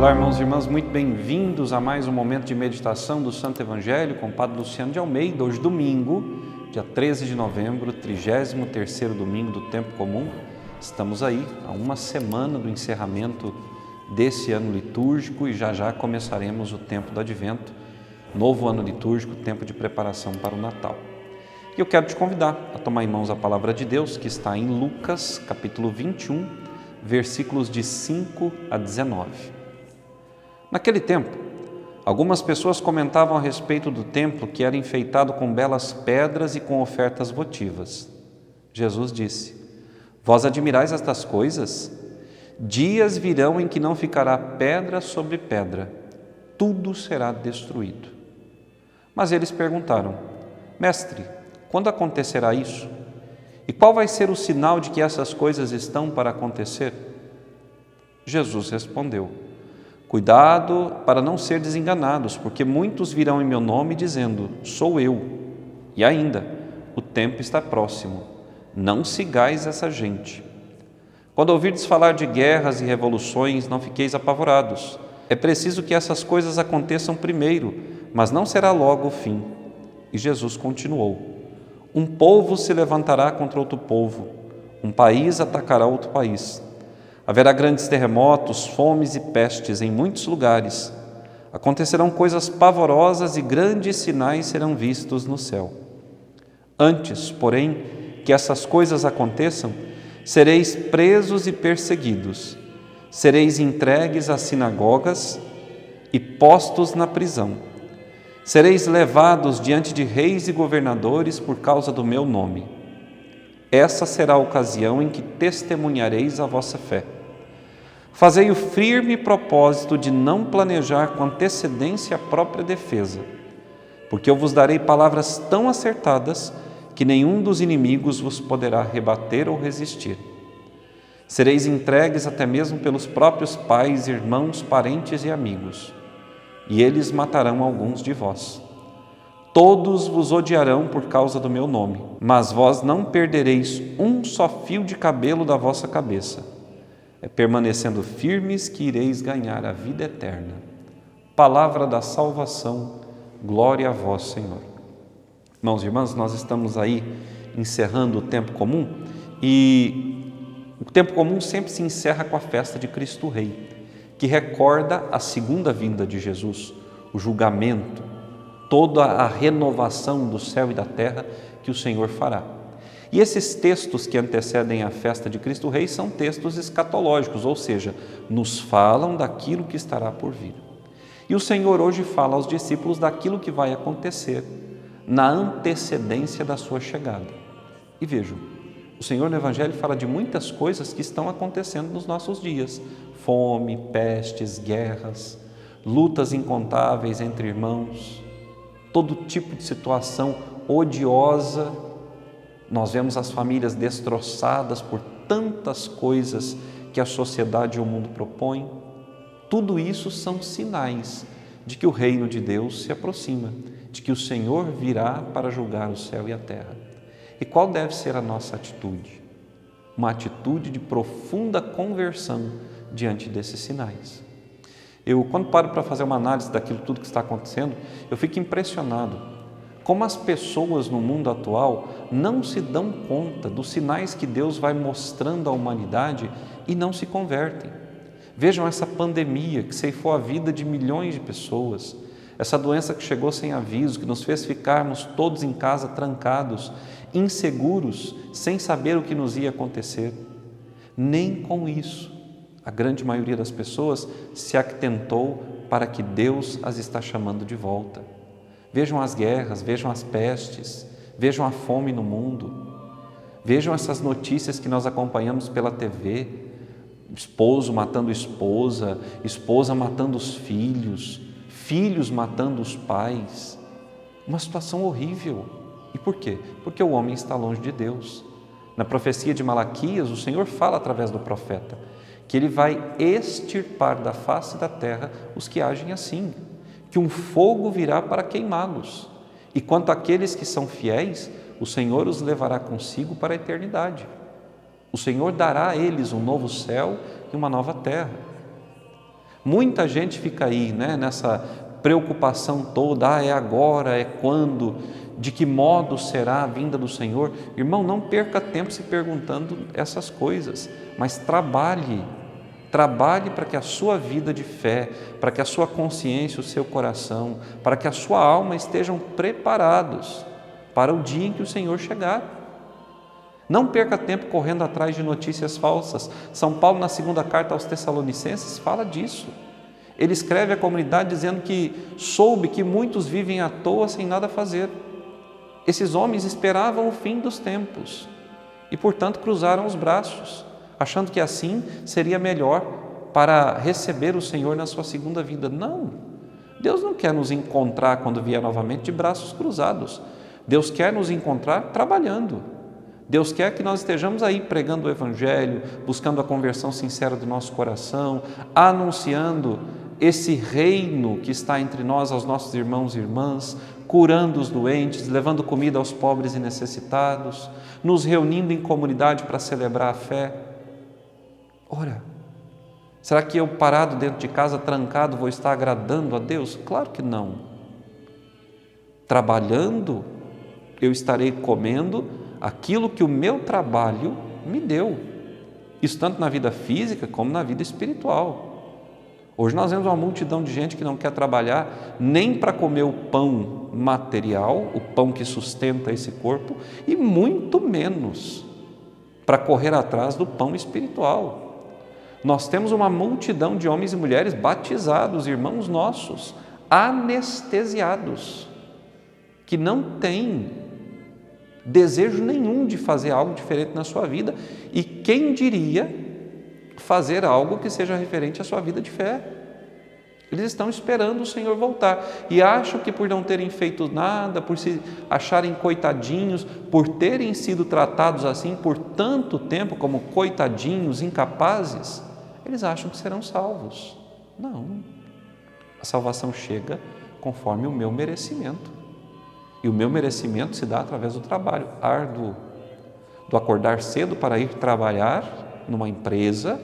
Olá, irmãos e irmãs, muito bem-vindos a mais um momento de meditação do Santo Evangelho com o Padre Luciano de Almeida. Hoje, domingo, dia 13 de novembro, 33º domingo do Tempo Comum. Estamos aí a uma semana do encerramento desse ano litúrgico e já começaremos o tempo do Advento, novo ano litúrgico, tempo de preparação para o Natal. E eu quero te convidar a tomar em mãos a Palavra de Deus, que está em Lucas, capítulo 21, versículos de 5 a 19. Naquele tempo, algumas pessoas comentavam a respeito do templo que era enfeitado com belas pedras e com ofertas votivas. Jesus disse: Vós admirais estas coisas? Dias virão em que não ficará pedra sobre pedra, tudo será destruído. Mas eles perguntaram: Mestre, quando acontecerá isso? E qual vai ser o sinal de que essas coisas estão para acontecer? Jesus respondeu: Cuidado para não ser desenganados, porque muitos virão em meu nome dizendo: Sou eu. E ainda, o tempo está próximo. Não sigais essa gente. Quando ouvirdes falar de guerras e revoluções, não fiqueis apavorados. É preciso que essas coisas aconteçam primeiro, mas não será logo o fim. E Jesus continuou: Um povo se levantará contra outro povo, um país atacará outro país. Haverá grandes terremotos, fomes e pestes em muitos lugares. Acontecerão coisas pavorosas e grandes sinais serão vistos no céu. Antes, porém, que essas coisas aconteçam, sereis presos e perseguidos. Sereis entregues às sinagogas e postos na prisão. Sereis levados diante de reis e governadores por causa do meu nome. Essa será a ocasião em que testemunhareis a vossa fé. Fazei o firme propósito de não planejar com antecedência a própria defesa, porque eu vos darei palavras tão acertadas que nenhum dos inimigos vos poderá rebater ou resistir. Sereis entregues até mesmo pelos próprios pais, irmãos, parentes e amigos, e eles matarão alguns de vós. Todos vos odiarão por causa do meu nome, mas vós não perdereis um só fio de cabelo da vossa cabeça. É permanecendo firmes que ireis ganhar a vida eterna. Palavra da salvação, glória a vós, Senhor. Irmãos e irmãs, nós estamos aí encerrando o tempo comum e o tempo comum sempre se encerra com a festa de Cristo Rei, que recorda a segunda vinda de Jesus, o julgamento, toda a renovação do céu e da terra que o Senhor fará. E esses textos que antecedem a festa de Cristo Rei são textos escatológicos, ou seja, nos falam daquilo que estará por vir. E o Senhor hoje fala aos discípulos daquilo que vai acontecer na antecedência da sua chegada. E vejam, o Senhor no Evangelho fala de muitas coisas que estão acontecendo nos nossos dias: fome, pestes, guerras, lutas incontáveis entre irmãos, todo tipo de situação odiosa. Nós vemos as famílias destroçadas por tantas coisas que a sociedade e o mundo propõem. Tudo isso são sinais de que o reino de Deus se aproxima, de que o Senhor virá para julgar o céu e a terra. E qual deve ser a nossa atitude? Uma atitude de profunda conversão diante desses sinais. Quando paro para fazer uma análise daquilo tudo que está acontecendo, eu fico impressionado como as pessoas no mundo atual não se dão conta dos sinais que Deus vai mostrando à humanidade e não se convertem. Vejam essa pandemia que ceifou a vida de milhões de pessoas, essa doença que chegou sem aviso, que nos fez ficarmos todos em casa trancados, inseguros, sem saber o que nos ia acontecer. Nem com isso a grande maioria das pessoas se atentou para que Deus as está chamando de volta. Vejam as guerras, vejam as pestes, vejam a fome no mundo, vejam essas notícias que nós acompanhamos pela TV, esposo matando esposa, esposa matando os filhos, filhos matando os pais, uma situação horrível. E por quê? Porque o homem está longe de Deus. Na profecia de Malaquias, o Senhor fala através do profeta que Ele vai extirpar da face da terra os que agem assim, que um fogo virá para queimá-los. E quanto àqueles que são fiéis, o Senhor os levará consigo para a eternidade. O Senhor dará a eles um novo céu e uma nova terra. Muita gente fica aí, né, nessa preocupação toda, é agora, é quando, de que modo será a vinda do Senhor. Irmão, não perca tempo se perguntando essas coisas, mas trabalhe para que a sua vida de fé, para que a sua consciência, o seu coração, para que a sua alma estejam preparados para o dia em que o Senhor chegar. Não perca tempo correndo atrás de notícias falsas. São Paulo, na segunda carta aos Tessalonicenses, fala disso. Ele escreve à comunidade dizendo que soube que muitos vivem à toa sem nada fazer. Esses homens esperavam o fim dos tempos e, portanto, cruzaram os braços, achando que assim seria melhor para receber o Senhor na sua segunda vinda. Não, Deus não quer nos encontrar quando vier novamente de braços cruzados. Deus quer nos encontrar trabalhando. Deus quer que nós estejamos aí pregando o Evangelho, buscando a conversão sincera do nosso coração, anunciando esse reino que está entre nós, aos nossos irmãos e irmãs, curando os doentes, levando comida aos pobres e necessitados, nos reunindo em comunidade para celebrar a fé. Ora, será que eu parado dentro de casa, trancado, vou estar agradando a Deus? Claro que não. Trabalhando, eu estarei comendo aquilo que o meu trabalho me deu. Isso tanto na vida física como na vida espiritual. Hoje nós vemos uma multidão de gente que não quer trabalhar nem para comer o pão material, o pão que sustenta esse corpo, e muito menos para correr atrás do pão espiritual. Nós temos uma multidão de homens e mulheres batizados, irmãos nossos, anestesiados, que não têm desejo nenhum de fazer algo diferente na sua vida, e quem diria fazer algo que seja referente à sua vida de fé. Eles estão esperando o Senhor voltar e acham que por não terem feito nada, por se acharem coitadinhos, por terem sido tratados assim por tanto tempo como coitadinhos, incapazes, eles acham que serão salvos. Não, a salvação chega conforme o meu merecimento. E o meu merecimento se dá através do trabalho árduo, do acordar cedo para ir trabalhar numa empresa,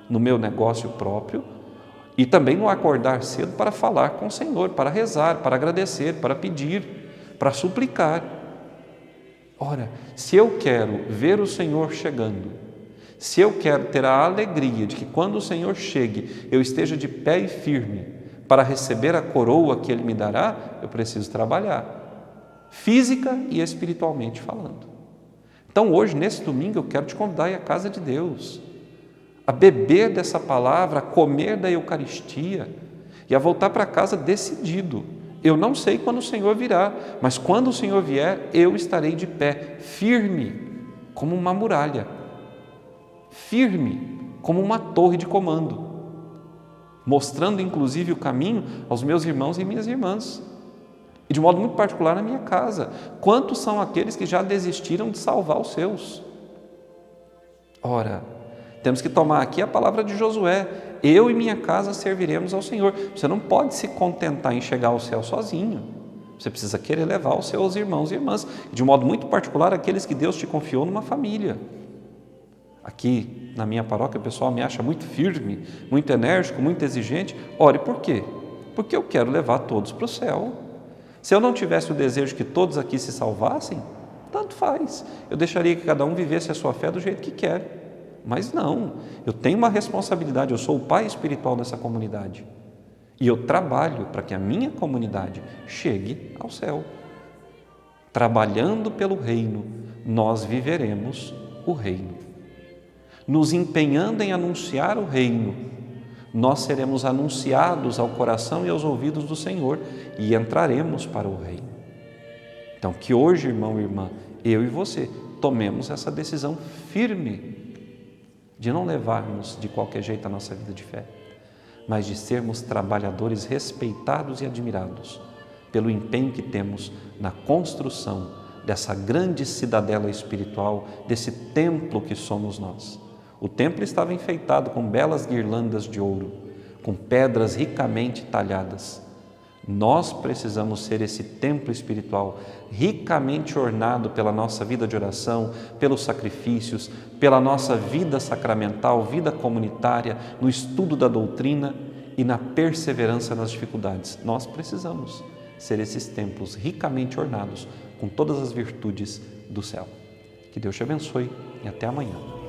no meu negócio próprio, e também no acordar cedo para falar com o Senhor, para rezar, para agradecer, para pedir, para suplicar. Ora, se eu quero ver o Senhor chegando, se eu quero ter a alegria de que quando o Senhor chegue, eu esteja de pé e firme para receber a coroa que Ele me dará, eu preciso trabalhar, física e espiritualmente falando. Então hoje, nesse domingo, eu quero te convidar a ir à casa de Deus, a beber dessa palavra, a comer da Eucaristia e a voltar para casa decidido. Eu não sei quando o Senhor virá, mas quando o Senhor vier, eu estarei de pé, firme como uma muralha, firme como uma torre de comando, mostrando inclusive o caminho aos meus irmãos e minhas irmãs. E de modo muito particular na minha casa. Quantos são aqueles que já desistiram de salvar os seus? Ora, temos que tomar aqui a palavra de Josué. Eu e minha casa serviremos ao Senhor. Você não pode se contentar em chegar ao céu sozinho. Você precisa querer levar os seus irmãos e irmãs. De modo muito particular, aqueles que Deus te confiou numa família. Aqui na minha paróquia o pessoal me acha muito firme, muito enérgico, muito exigente. Ore, por quê? Porque eu quero levar todos para o céu. Se eu não tivesse o desejo que todos aqui se salvassem, tanto faz. Eu deixaria que cada um vivesse a sua fé do jeito que quer. Mas não, eu tenho uma responsabilidade, eu sou o pai espiritual dessa comunidade. E eu trabalho para que a minha comunidade chegue ao céu. Trabalhando pelo reino, nós viveremos o reino. Nos empenhando em anunciar o reino, nós seremos anunciados ao coração e aos ouvidos do Senhor e entraremos para o reino. Então, que hoje, irmão e irmã, eu e você, tomemos essa decisão firme de não levarmos de qualquer jeito a nossa vida de fé, mas de sermos trabalhadores respeitados e admirados pelo empenho que temos na construção dessa grande cidadela espiritual, desse templo que somos nós. O templo estava enfeitado com belas guirlandas de ouro, com pedras ricamente talhadas. Nós precisamos ser esse templo espiritual ricamente ornado pela nossa vida de oração, pelos sacrifícios, pela nossa vida sacramental, vida comunitária, no estudo da doutrina e na perseverança nas dificuldades. Nós precisamos ser esses templos ricamente ornados com todas as virtudes do céu. Que Deus te abençoe e até amanhã.